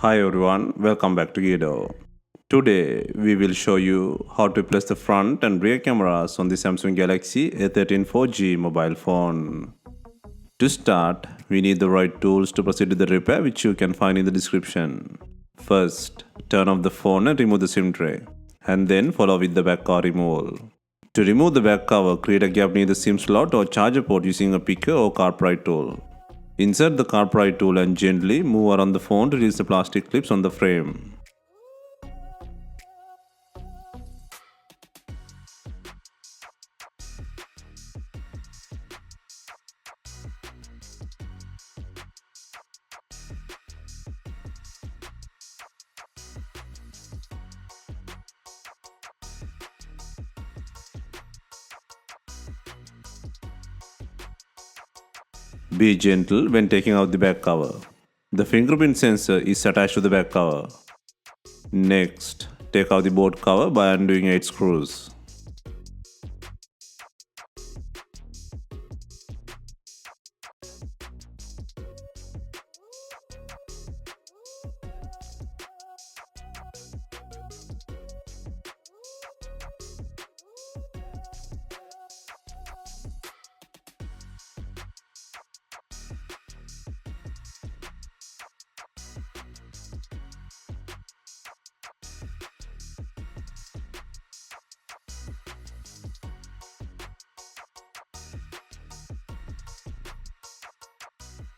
Hi everyone, welcome back to DYOR. Today we will show you how to place the front and rear cameras on the Samsung Galaxy A13 4G mobile phone. To start, we need the right tools to proceed with the repair, which you can find in the description. First, turn off the phone and remove the SIM tray, and then follow with the back cover removal. To remove the back cover, create a gap near the SIM slot or charger port using a picker or car pry tool. Insert the car pry tool and gently move around the phone to release the plastic clips on the frame. Be gentle when taking out the back cover. The fingerprint sensor is attached to the back cover. Next, take out the board cover by undoing 8 screws.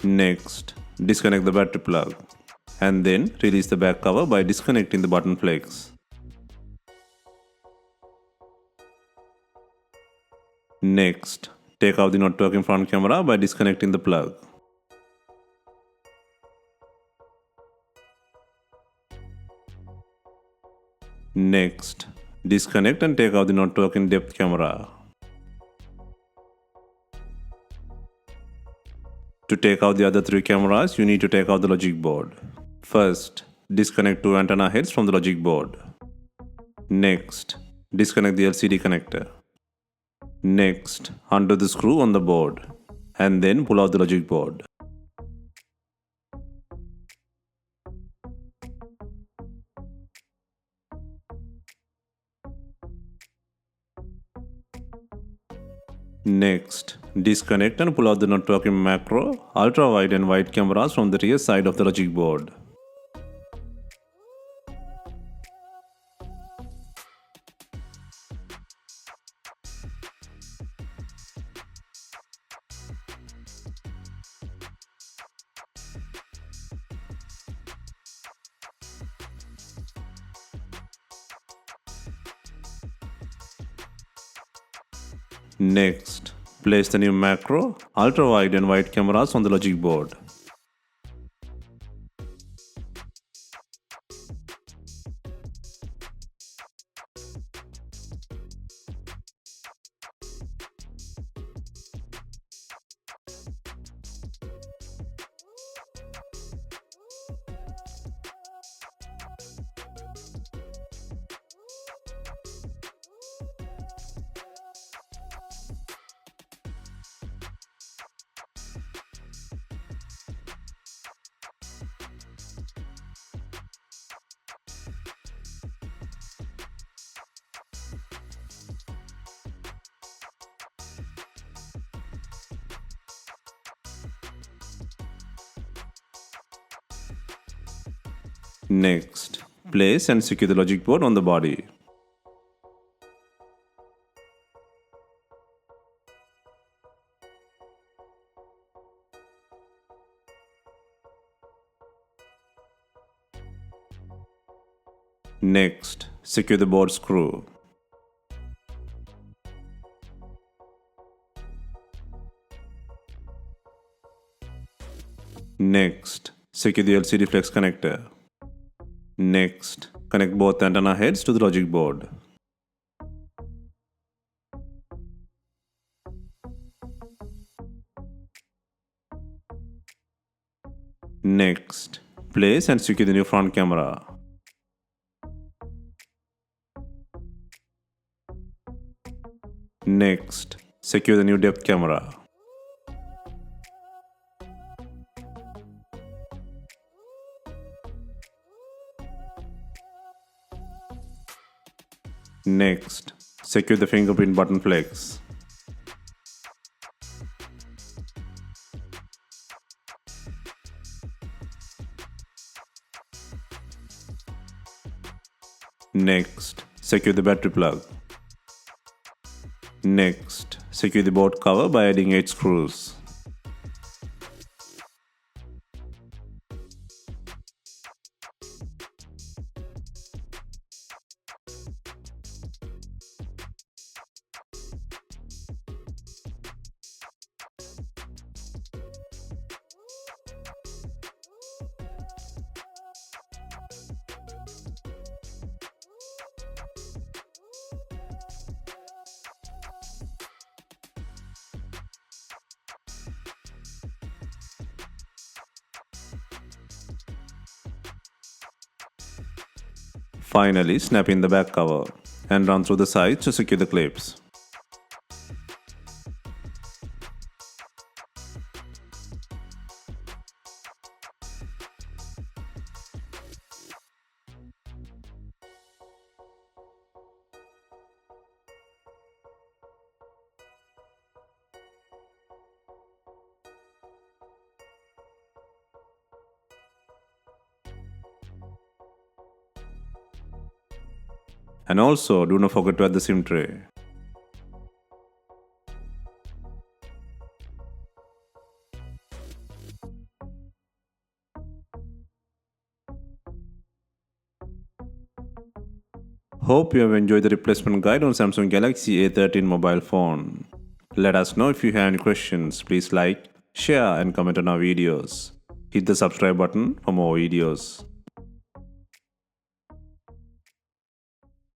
Next, disconnect the battery plug and then release the back cover by disconnecting the button flex. Next, take out the not working front camera by disconnecting the plug. Next, disconnect and take out the not working depth camera. To take out the other 3 cameras, you need to take out the logic board. First, disconnect 2 antenna heads from the logic board. Next, disconnect the LCD connector. Next, undo the screw on the board and then pull out the logic board. Next, disconnect and pull out the not working macro, ultra wide and wide cameras from the rear side of the logic board. Next, place the new macro, ultra wide and wide cameras on the logic board. Next, place and secure the logic board on the body. Next, secure the board screw. Next, secure the LCD flex connector. Next, connect both antenna heads to the logic board. Next, place and secure the new front camera. Next, secure the new depth camera. Next, secure the fingerprint button flex. Next, secure the battery plug. Next, secure the board cover by adding 8 screws. Finally, snap in the back cover and run through the sides to secure the clips. And also, do not forget to add the SIM tray. Hope you have enjoyed the replacement guide on Samsung Galaxy A13 mobile phone. Let us know if you have any questions. Please like, share and comment on our videos. Hit the subscribe button for more videos.